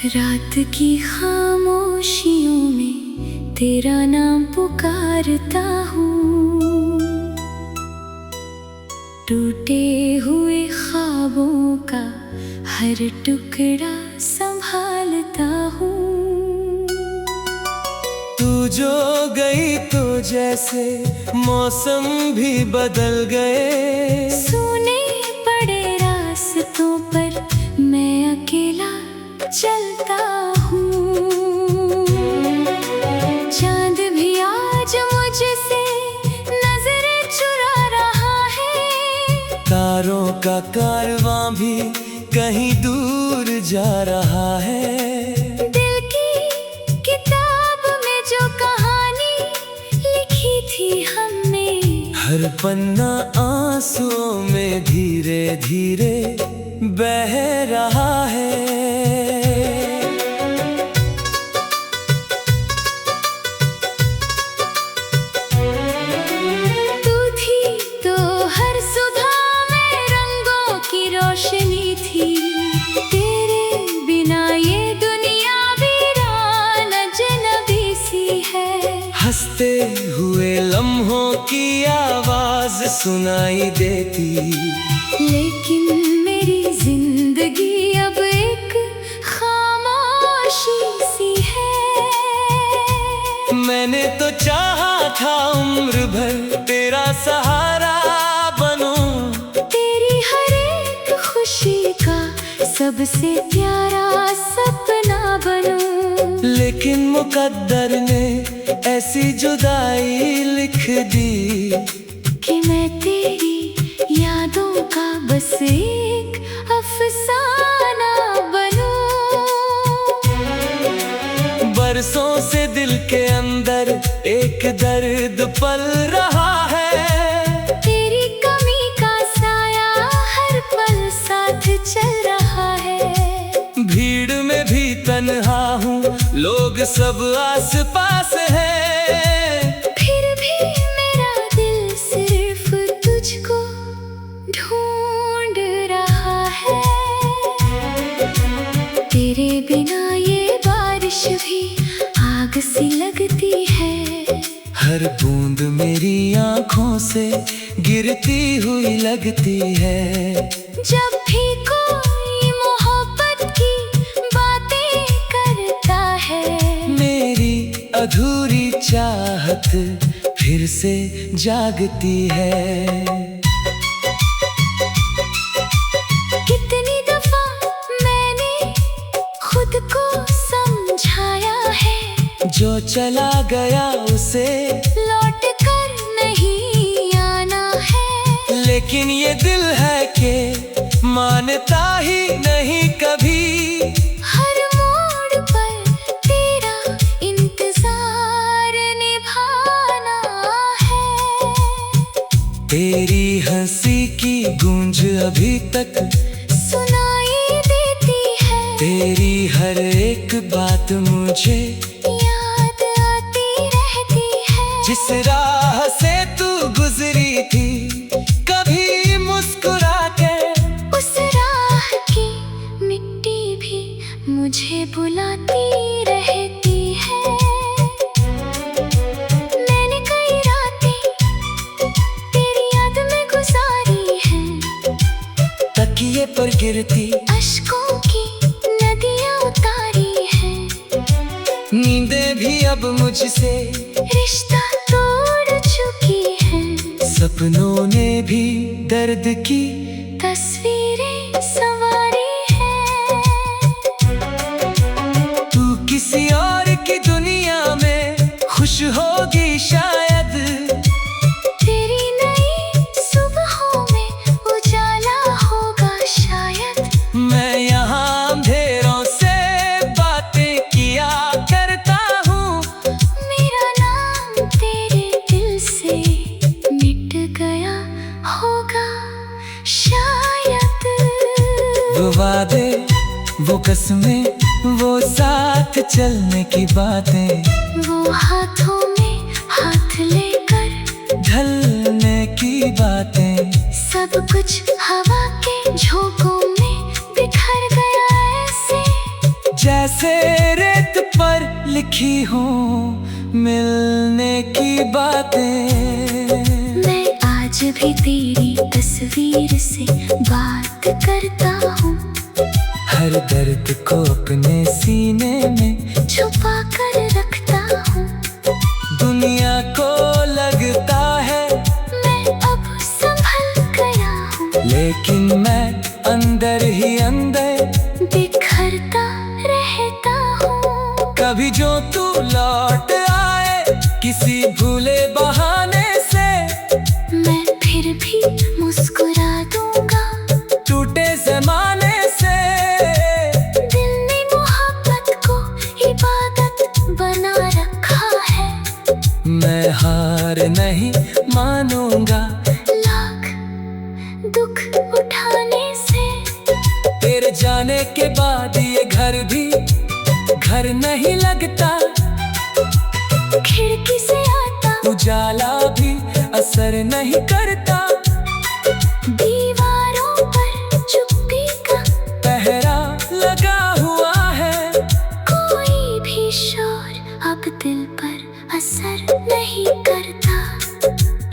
रात की खामोशियों में तेरा नाम पुकारता हूँ, टूटे हुए ख्वाबों का हर टुकड़ा संभालता हूँ। तू जो गई तो जैसे मौसम भी बदल गए, सुने पड़े रास्तों पर मैं अकेला चलता हूँ। चांद भी आज मुझसे नजरें चुरा रहा है, तारों का कारवां भी कहीं दूर जा रहा है। दिल की किताब में जो कहानी लिखी थी हमने, हर पन्ना आंसुओं में धीरे धीरे बह रहा है। तू थी तो हर सुबह में रंगों की रोशनी थी, तेरे बिना ये दुनिया वीरान अजनबी सी है। हंसते हुए लम्हों की आवाज सुनाई देती, लेकिन मेरी जिंदगी अब एक खामोशी सी है। मैंने तो चाहा था उम्र भर तेरा सहारा बनूं, तेरी हर एक खुशी का सबसे प्यारा सपना बनूं। लेकिन मुकद्दर ने ऐसी जुदाई लिख दी कि मैं तेरी यादों का बस एक अफसाना बनूं। बरसों से दिल के अंदर एक दर्द पल रहा है, तेरी कमी का साया हर पल साथ चल रहा है। भीड़ में भी तन्हा हूँ, लोग सब आस पास हैं, फिर भी मेरा दिल सिर्फ तुझको ढूंढ रहा है। तेरे बिना ये बारिश भी आग सी लगती है, हर बूंद मेरी आँखों से गिरती हुई लगती है। जब भी कोई मोहब्बत की बातें करता है, मेरी अधूरी चाहत फिर से जागती है। कितनी दफा मैंने खुद को समझाया है, जो चला गया उसे लौट कर नहीं आना है। लेकिन ये दिल है कि मानता ही नहीं कभी, हर मोड़ पर तेरा इंतजार निभाना है। तेरी हंसी की गूंज अभी तक सुनाई देती है, तेरी हर एक बात मुझे याद आती रहती है। जिस राह से तू गुजरी थी कभी मुस्कुरा के, उस राह की मिट्टी भी मुझे बुलाती रहती है। मैंने कई रातें तेरी याद में गुजारी हैं, तकिए पर गिरती अश्कों की नदियाँ उतारी हैं। नींदें भी अब मुझसे रिश्ता तोड़ चुकी है, सपनों ने भी दर्द की तस्वीरें संवारी हैं। तू किसी और की दुनिया में खुश होगी शायद, तेरी नई सुबहों में उजाला होगा शायद। मैं यहाँ अंधेरों से बातें किया करता हूँ, मेरा नाम तेरे दिल से मिट गया होगा शायद। वो वादे, वो कसमें, वो साथ चलने की बातें, वो हाथों में हाथ लेकर ढलने की बातें, सब कुछ हवा के झोंकों में बिखर गया ऐसे। जैसे लिखी हूँ मिलने की बातें। मैं आज भी तेरी तस्वीर से बात करता हूँ, हर दर्द को अपने सीने में छुपा कर रखता हूँ। दुनिया को लगता है मैं अब संभल गया हूँ, लेकिन मैं अंदर ही अंदर बिखरता रहता हूँ। कभी जो तू लौट आए किसी भूले बहाने से, मैं फिर भी मुस्कुरा दूंगा टूटे ज़माने से। दिल ने मोहब्बत को इबादत बना रखा है, मैं हार नहीं मानूंगा लाख दुख उठाने से। तेरे जाने के बाद ये घर भी घर नहीं लगता, खिड़की से आता उजाला भी असर नहीं करता। दीवारों पर चुप्पी का पहरा लगा हुआ है, कोई भी शोर अब दिल पर असर नहीं करता।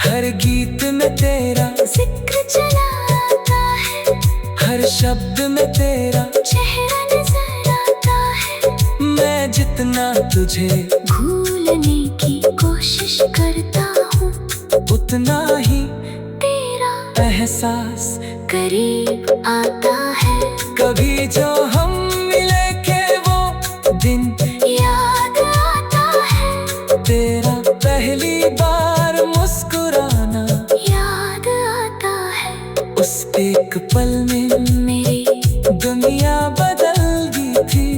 हर गीत में तेरा जिक्र चला आता है, हर शब्द में तेरा चेहरा नजर आता है। मैं जितना तुझे भूलने की कोशिश करता हूँ, उतना ही तेरा एहसास करीब आता है। कभी जो हम मिले के वो दिन याद आता है, तेरा पहली बार मुस्कुराना, याद आता है। उस एक पल में मेरी दुनिया बदल गई थी।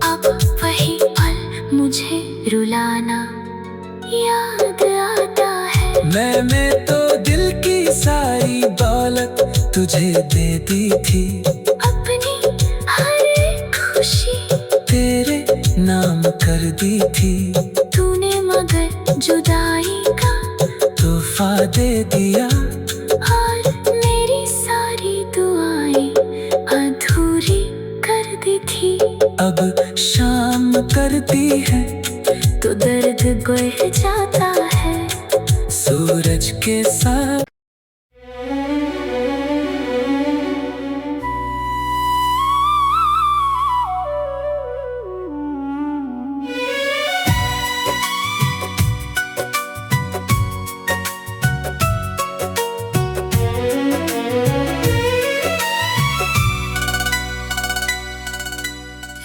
अब वही पल मुझे रुलाना याद आता है। मैंने तो दिल की सारी दौलत तुझे दे दी थी, अपनी हर एक खुशी तेरे नाम कर दी थी। तूने मगर जुदाई का तोहफा दे दिया, और मेरी सारी दुआएं अधूरी कर दी थी। अब शाम करती है तो दर्द बढ़ जाता है, सूरज के साथ।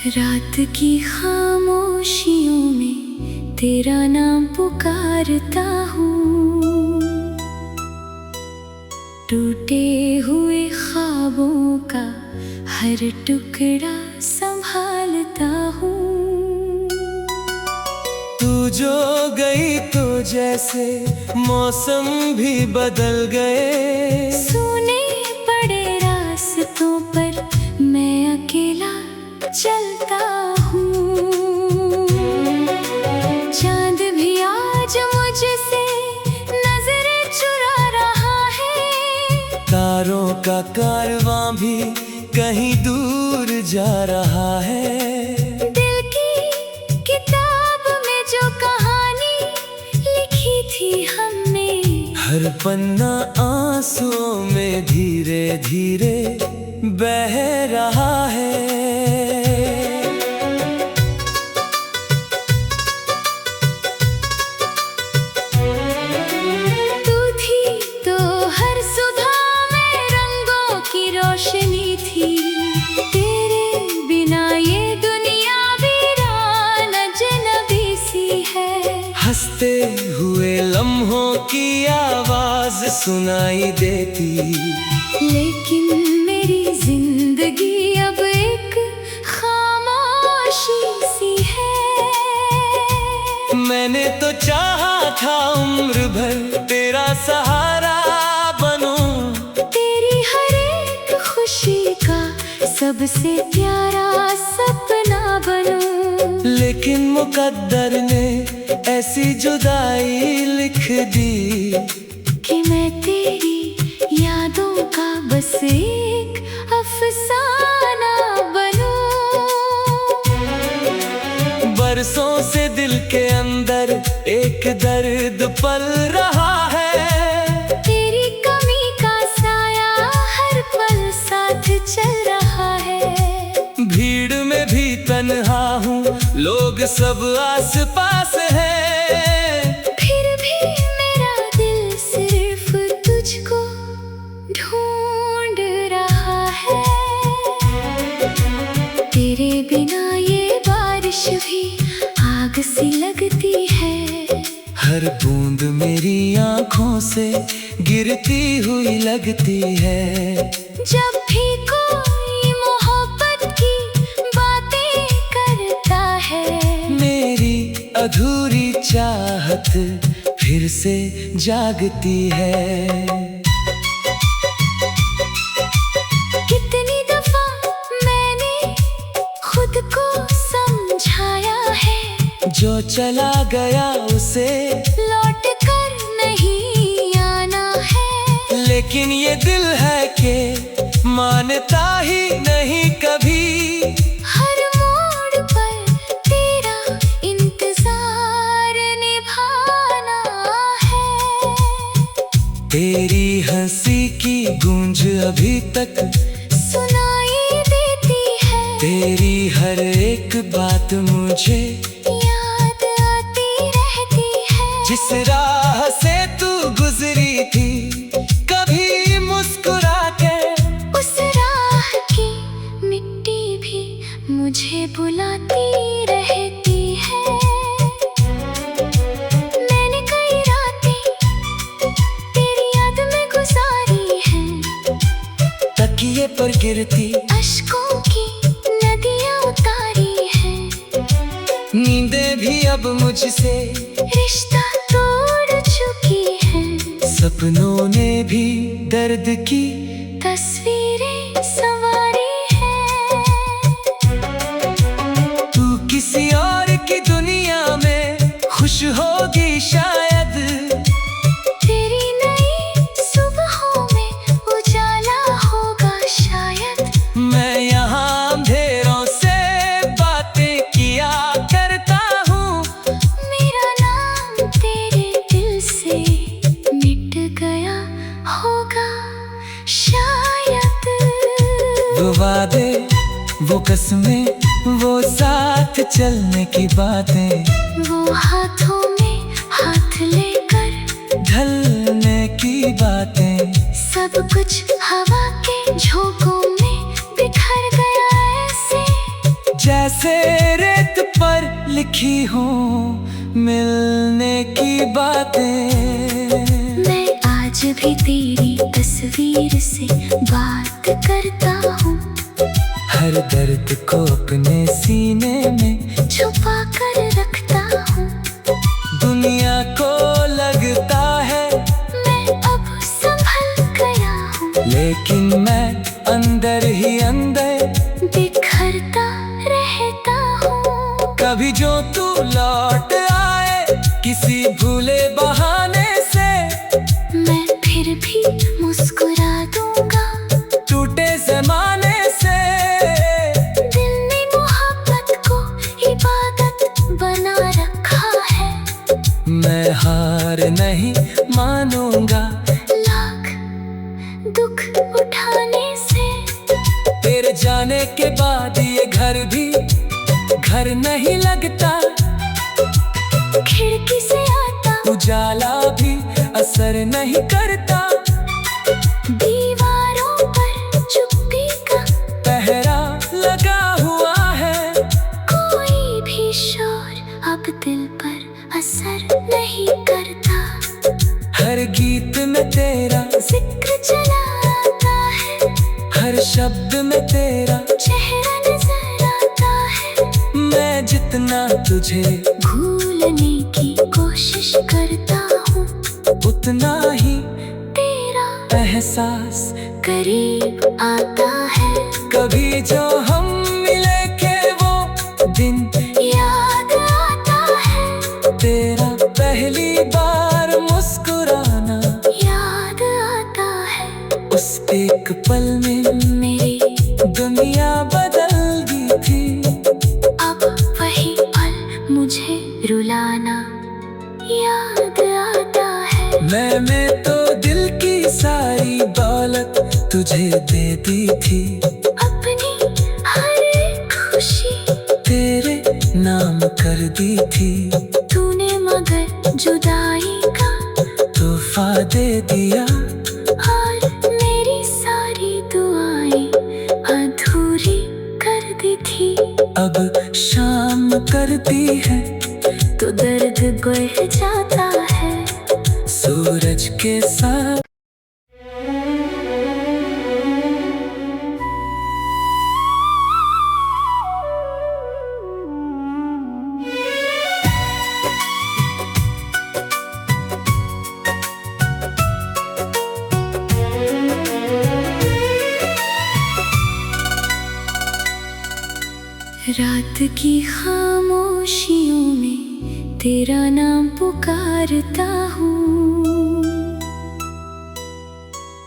रात की खामोशियों में तेरा नाम पुकारता हूँ, टूटे हुए ख्वाबों का हर टुकड़ा संभालता हूँ। तू जो गई तो जैसे मौसम भी बदल गए, सुने पड़े रास्तों पर मैं अकेला चलता हूँ। चांद भी आज मुझसे नजरें चुरा रहा है, तारों का कारवां भी कहीं दूर जा रहा है। दिल की किताब में जो कहानी लिखी थी हमने, हर पन्ना आंसुओं में धीरे धीरे बह रहा है। तू थी तो हर सुबह में रंगों की रोशनी थी, तेरे बिना ये दुनिया वीरान अजनबी सी है। हंसते हुए लम्हों की आवाज सुनाई देती, लेकिन मेरी जिंदगी अब एक खामोशी सी है। मैंने तो चाहा था उम्र भर तेरा सहारा बनूं, तेरी हर एक खुशी का सबसे प्यारा सपना बनूं। लेकिन मुकद्दर ने ऐसी जुदाई लिख दी कि मैं तेरी यादों का बस एक अफसाना बनूं। बरसों पल रहा है। तेरी कमी का साया हर पल साथ चल रहा है। भीड़ में भी तन्हा हूँ, लोग सब आस पास है। फिर भी मेरा दिल सिर्फ तुझको ढूंढ रहा है। तेरे बिना ये बारिश भी आग सी लगती है। हर बूंद मेरी आँखों से गिरती हुई लगती है। जब भी कोई मोहब्बत की बातें करता है, मेरी अधूरी चाहत फिर से जागती है। कितनी दफा मैंने खुद को समझाया है, जो चला गया उसे लौट कर नहीं आना है। लेकिन ये दिल है कि मानता ही नहीं कभी। हर मोड़ पर तेरा इंतजार निभाना है। तेरी हंसी की गूंज अभी तक सुनाई देती है। तेरी हर एक बात मुझे याद आती रहती है। जिस राह से तू गुजरी थी, कभी मुस्कुरा के उस राह की मिट्टी भी मुझे बुलाती रहती है। मैंने कई रातें तेरी याद में गुजारी हैं। तकिए पर गिरती अश्कों की नदियाँ उतारी हैं। नींदें भी अब मुझसे रिश्ता तोड़ चुकी है। सपनों ने भी दर्द की तस्वीरें संवारी है। तू किसी और की दुनिया में खुश होगी शायद। तेरी नई सुबहों में उजाला होगा शायद। मैं यहाँ अंधेरों से बातें किया करता हूँ। मेरा नाम तेरे दिल से मिट गया होगा शायद। वो वादे, वो कसमें, वो साथ चलने की बातें, वो हाथों में हाथ लेकर ढलने की बातें, सब कुछ हवा के झोंकों में बिखर गया ऐसे। जैसे रेत पर लिखी हूँ मिलने की बातें। मैं आज भी तेरी तस्वीर से बात करता हूँ। हर दर्द को अपने सीने में छुपा कर रखता हूँ। दुनिया को लगता है मैं अब संभल गया हूँ, लेकिन मैं अंदर ही अंदर बिखरता रहता हूँ। कभी जो तू लौट आए किसी भूले बहाने से, मैं फिर भी मुस्कुरा दूंगा। टूटे जमाने से दिल ने मोहब्बत को इबादत बना रखा है। मैं हार नहीं मानूंगा लाख दुख उठाने से। तेरे जाने के बाद ये घर भी घर नहीं लगता। खिड़की से आता उजाला भी असर नहीं करता। दीवारों पर चुप्पी का पहरा लगा हुआ है। कोई भी शोर अब दिल पर असर नहीं करता। हर गीत में तेरा जिक्र चला आता है। हर शब्द में तेरा चेहरा नजर आता है। मैं जितना तुझे भूलने की कोशिश करता हूँ, उतना ही तेरा एहसास करीब आता है। कभी जो हम मिले के वो दिन याद आता है। तेरा पहली बार मुस्कुराना याद आता है। उस एक पल में मेरी दुनिया बदल गई थी। अब वही पल मुझे रुलाना याद आता मैंने तो दिल की सारी दौलत तुझे दे दी थी, अपनी हर एक खुशी तेरे नाम कर दी थी। तूने मगर जुदाई का तोहफा दे दिया, और मेरी सारी दुआएं अधूरी कर दी थी। अब शाम करती है तो दर्द बढ़ जाता है सूरज के साथ। रात की खामोशियों में तेरा नाम पुकारता हूँ,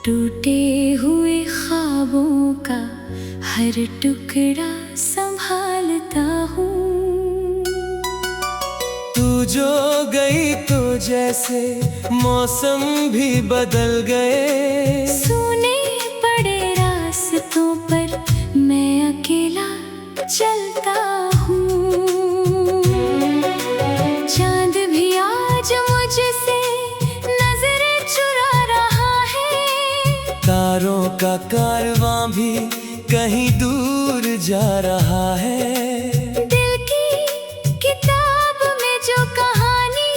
टूटे हुए ख्वाबों का हर टुकड़ा संभालता हूँ। तू जो गई तो जैसे मौसम भी बदल गए, सुने पड़े रास्तों पर मैं अकेला चलता हूँ। चांद भी आज मुझसे नजरें चुरा रहा है, तारों का कारवां भी कहीं दूर जा रहा है। दिल की किताब में जो कहानी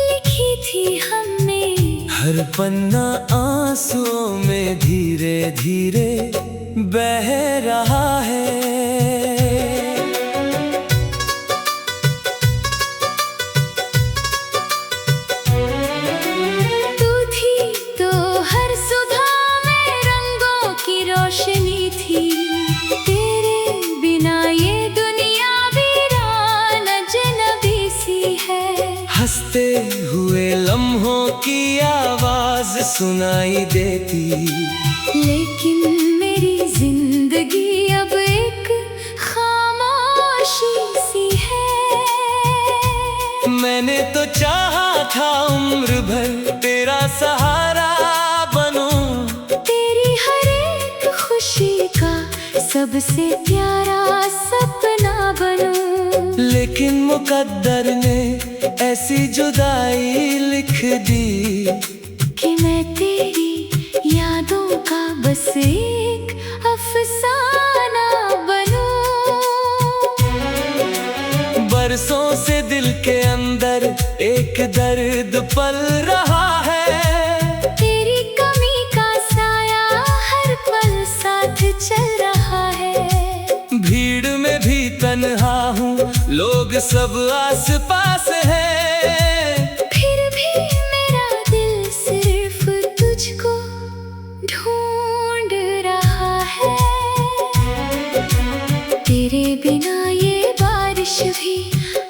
लिखी थी हमने, हर पन्ना आंसुओं में धीरे धीरे बह रहा है। तू थी तो हर सुबह में रंगों की रोशनी थी, तेरे बिना ये दुनिया वीरान अजनबी सी है। हंसते हुए लम्हों की आवाज सुनाई देती, लेकिन मेरी जिंदगी अब एक खामोशी सी है। मैंने तो चाहा था उम्र भर तेरा सहारा बनूं, तेरी हर एक खुशी का सबसे प्यारा सपना बनूं। लेकिन मुकद्दर ने ऐसी जुदाई लिख दी कि मैं तेरी यादों का बस एक अफसाना बनूं। बरसों से दिल के अंदर एक दर्द पल रहा है, तेरी कमी का साया हर पल साथ चल रहा है। भीड़ में भी तन्हा हूँ, लोग सब आस पास है, फिर भी मेरा दिल सिर्फ तुझको ढूंढ रहा है। तेरे बिना ये बारिश भी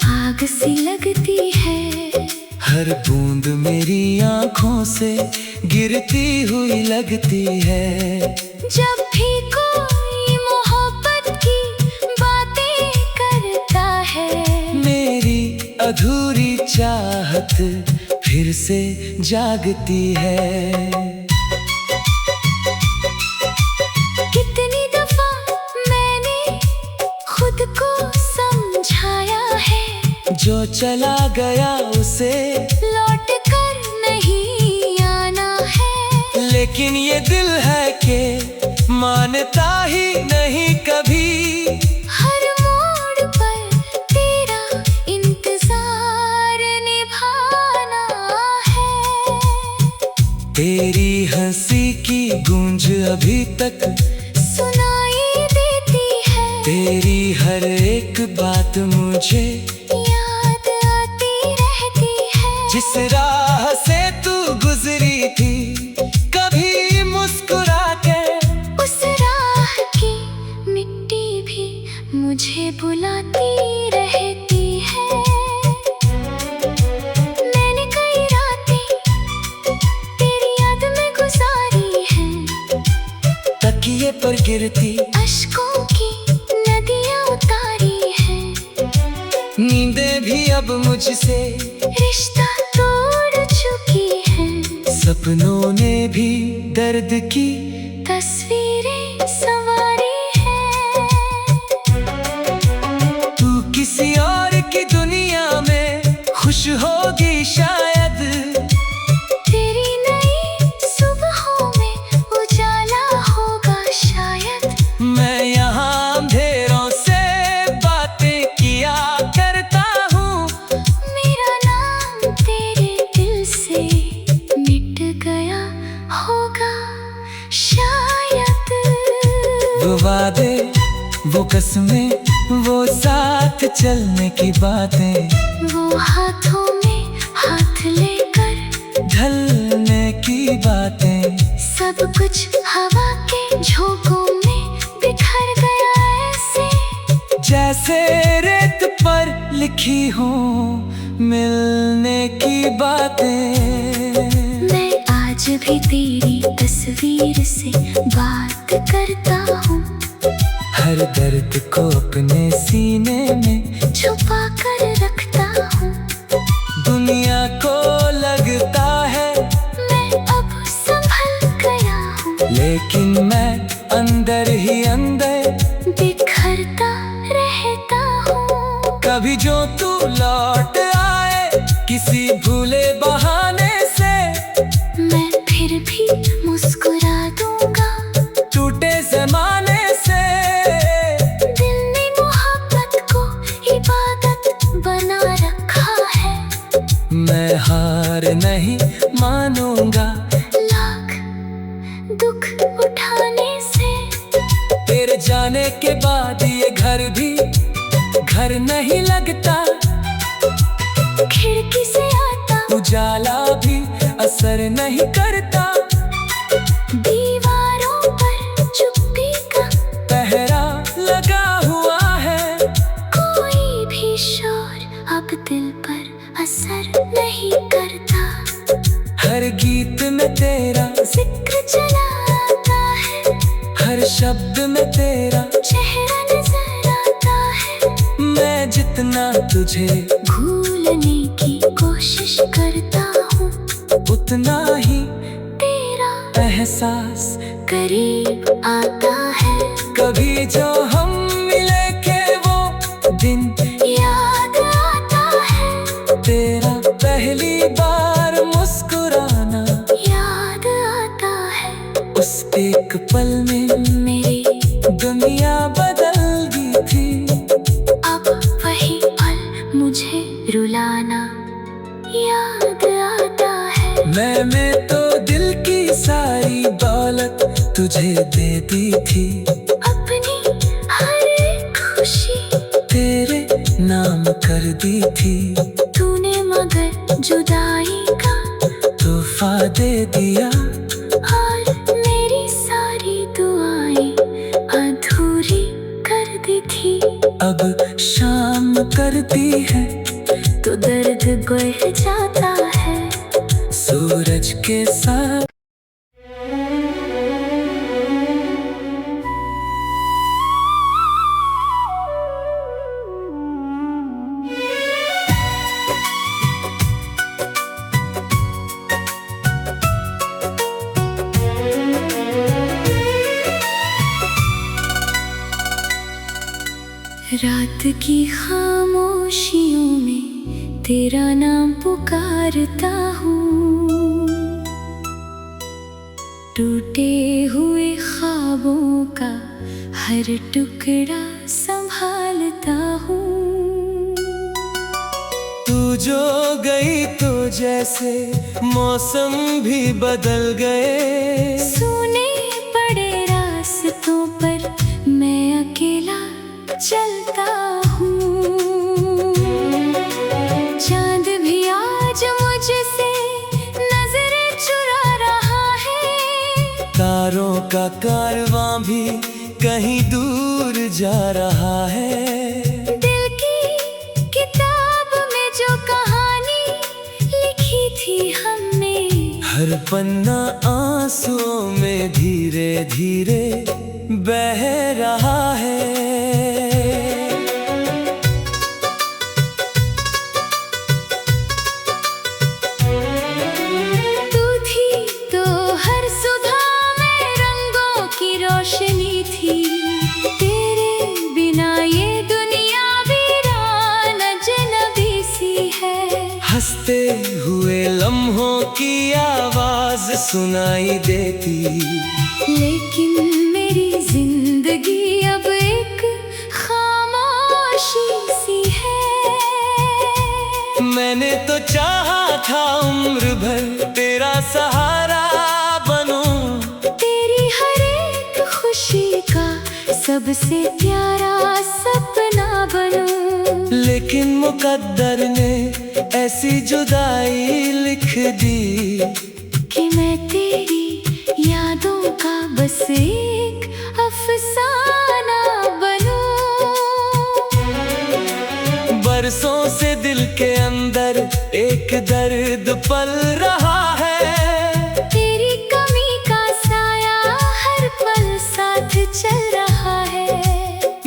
आग सी लगती है, हर बूंद मेरी आंखों से गिरती हुई लगती है। जब भी कोई मोहब्बत की बातें करता है, मेरी अधूरी चाहत फिर से जागती है। कितनी दफा मैंने खुद को समझाया है, जो चला गया उसे लौट कर नहीं आना है। लेकिन ये दिल है कि मानता ही नहीं कभी, हर मोड़ पर तेरा इंतजार निभाना है। तेरी हंसी की गूंज अभी तक सुनाई देती है, तेरी हर एक बात मुझे याद आती रहती है। जिस राह से तू गुजरी थी कभी मुस्कुरा के, उस राह की मिट्टी भी मुझे बुलाती रहती है। मैंने कई रातें तेरी याद में गुजारी हैं, तकिए पर गिरती अश्कों की नदियाँ उतारी हैं। नींदें भी अब मुझसे रिश्ता तोड़ चुकी है, सपनों ने भी दर्द की तस्वीरें संवारी है। तू किसी और की दुनिया में खुश होगी शायद। तेरी नई सुबहों में उजाला होगा शायद। मैं यहाँ अंधेरों से बातें किया करता हूँ। मेरा नाम तेरे दिल से मिट गया होगा शायद। वो वादे, वो कसमें, वो साथ चलने की बातें, वो हाथों में हाथ लेकर ढलने की बातें, सब कुछ हवा के झोंकों में बिखर गया ऐसे। जैसे रेत पर लिखी हूँ मिलने की बातें। मैं आज भी तेरी तस्वीर से बात करता हूँ। हर दर्द को अपने सीने में छुपा कर रखता हूँ। दुनिया को लगता है मैं अब संभल गया हूँ, लेकिन मैं अंदर ही अंदर बिखरता रहता हूँ। कभी जो तू लौट आए किसी भूले बहाने से, मैं फिर भी मुस्कुरा दूंगा। टूटे जमाने से दिल ने मोहब्बत को इबादत बना रखा है। मैं हार नहीं मानूंगा लाख दुख उठाने से। तेरे जाने के बाद ये घर भी घर नहीं लगता। खिड़की से आता उजाला भी असर नहीं करता। दीवारों पर चुप्पी का पहरा लगा हुआ है। कोई भी शोर अब दिल पर असर नहीं करता। हर गीत में तेरा जिक्र चला आता है। हर शब्द में तेरा चेहरा नजर आता है। मैं जितना तुझे भूलने की कोशिश करता हूँ, उतना ही तेरा एहसास करीब आता है। कभी जो हम मिले के वो दिन याद आता है। तेरा पहली बार मुस्कुराना याद आता है। उस एक पल में मेरी दुनिया बदल गई थी। अब वही पल मुझे रुलाना याद आता है। मैंने तो दिल की सारी दौलत तुझे दे दी थी। अपनी हर एक खुशी तेरे नाम कर दी थी। तूने मगर जुदाई का तोहफा दे दिया। और मेरी सारी दुआएं अधूरी कर दी थी। अब शाम करती है तो दर्द बढ़ जाता है। सूरज के साथ। रात की खामोशियों में तेरा नाम पुकारता हूँ। टूटे हुए ख्वाबों का हर टुकड़ा संभालता हूँ। तू जो गई तो जैसे मौसम भी बदल गए। सूने पड़े रास्तों पर मैं अकेला चलता हूँ। चांद भी आज मुझसे नजरें चुरा रहा है। तारों का कारवां भी कहीं दूर जा रहा है। दिल की किताब में जो कहानी लिखी थी हमने, हर पन्ना आंसुओं में धीरे धीरे बह रहा है। तू थी की आवाज सुनाई देती। लेकिन मेरी जिंदगी अब एक खामोशी सी है। मैंने तो चाहा था उम्र भर तेरा सहारा बनूं, तेरी हर एक खुशी का सबसे प्यारा सपना बनूं। लेकिन मुकद्दर ने ऐसी जुदाई लिख दी कि मैं तेरी यादों का बस एक अफसाना बनूं। बरसों से दिल के अंदर एक दर्द पल रहा है। तेरी कमी का साया हर पल साथ चल रहा है।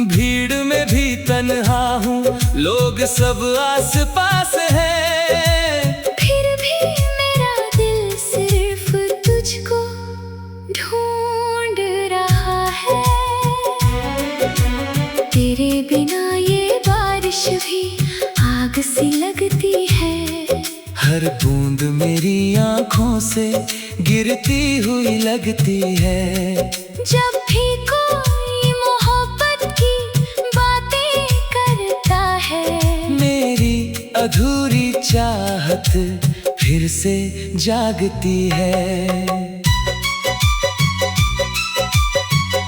भीड़ में भी तन्हा हूँ, लोग सब आस पास हैं। फिर भी मेरा दिल सिर्फ तुझको ढूंढ रहा है। तेरे बिना ये बारिश भी आग सी लगती है। हर बूंद मेरी आँखों से गिरती हुई लगती है। जब भी कोई मोहब्बत की बातें करता है, मेरी अधूरी चाहत फिर से जागती है।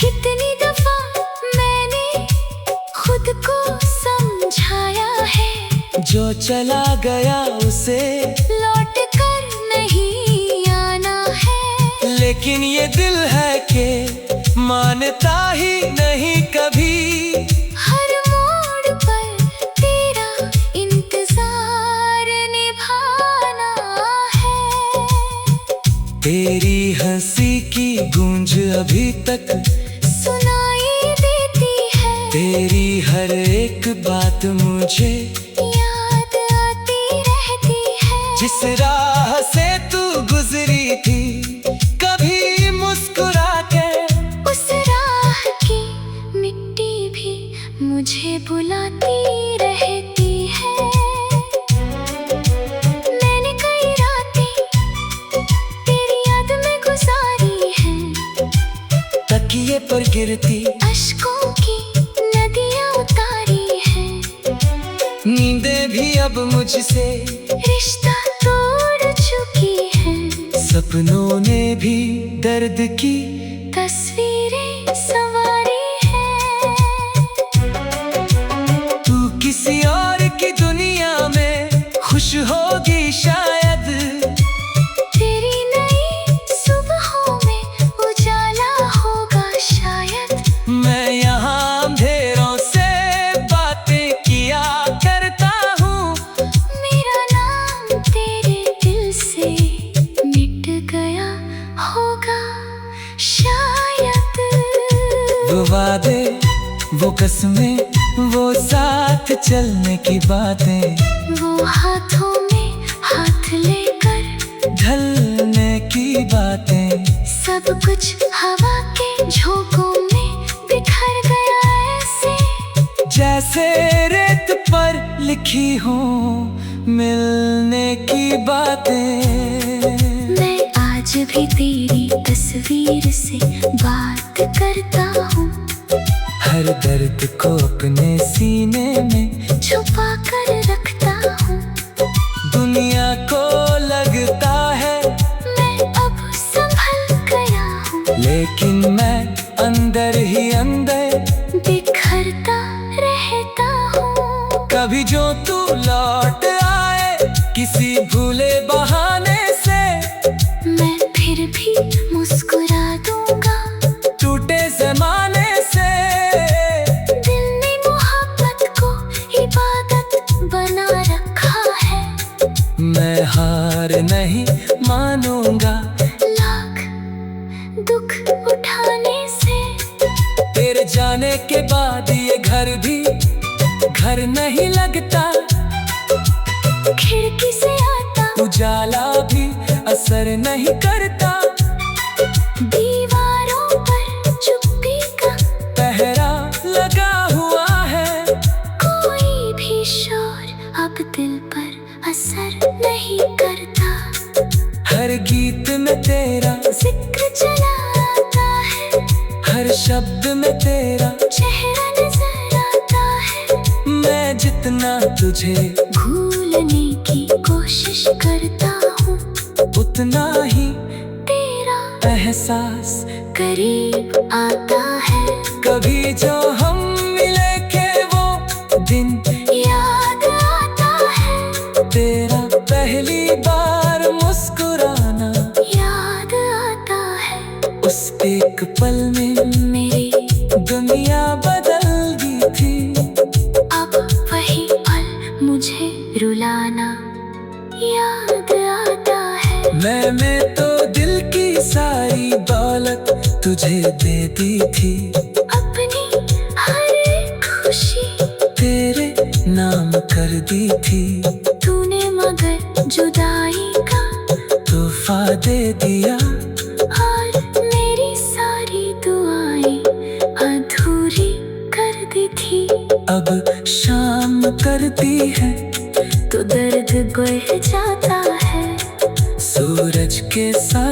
कितनी दफा मैंने खुद को समझाया है, जो चला गया उसे लौट कर नहीं आना है। लेकिन ये दिल है कि मानता ही नहीं कभी। हर मोड़ पर तेरा इंतजार निभाना है। तेरी हंसी की गूंज अभी तक सुनाई देती है। तेरी हर एक बात मुझे याद आती रहती है। जिस राह से तू गुजरी थी कभी मुस्कुरा के, उस राह की मिट्टी भी मुझे बुलाती रहती है। मैंने कई रातें तेरी याद में गुजारी हैं। तकिए पर गिरती अश्कों की नदियाँ उतारी हैं। नींदें भी अब मुझसे रिश्ता तोड़ चुकी है। सपनों ने भी दर्द की तस्वीरें संवारी हैं। तू किसी और की दुनिया में खुश होगी शायद। तेरी नई सुबहों में उजाला होगा शायद। मैं यहाँ अंधेरों से बातें किया करता हूँ। मेरा नाम तेरे दिल से मिट गया होगा शायद। वो वादे, वो कसमें, वो साथ चलने की बातें, वो हाथों में हाथ लेकर ढलने की बातें, सब कुछ हवा के झोंकों में बिखर गया ऐसे। जैसे रेत पर लिखी हूँ मिलने की बातें। मैं आज भी तेरी तस्वीर से बात करता हूँ। हर दर्द को अपने सीने में छुपा कर रखता हूँ। दुनिया को लगता है मैं अब संभल गया हूँ। लेकिन मैं अंदर ही अंदर बिखरता रहता हूँ। कभी जो तू लौट आए किसी भूले बहाने से, मैं फिर भी मुस्कुरा दूंगा। टूटे ज़माने से दिल ने मोहब्बत को इबादत बना रखा है। मैं हार नहीं मानूंगा लाख दुख उठाने से। तेरे जाने के बाद ये घर भी घर नहीं लगता। खिड़की से आता उजाला भी असर नहीं करता। दीवारों पर चुप्पी का पहरा लगा हुआ है। कोई भी शोर अब दिल पर असर नहीं करता। हर हर शब्द में तेरा चेहरा नजर आता है। मैं जितना तुझे भूलने की कोशिश करता हूँ, उतना ही तेरा एहसास करीब आता है। कभी जो हम मिले के वो दिन याद आता है, तेरा पहली बार मुस्कुराना याद आता है। उस एक पल में मेरी दुनिया बदल गई थी। अब वही पल मुझे रुलाना याद आता है। मैंने तो दिल की सारी दौलत तुझे दे दी थी। अपनी हर एक खुशी तेरे नाम कर दी थी। तूने मगर जुदाई का तोहफा दे दिया। और मेरी सारी दुआएं अधूरी कर दी थी। अब शाम करती है तो दर्द बढ़ जाता है। सूरज के साथ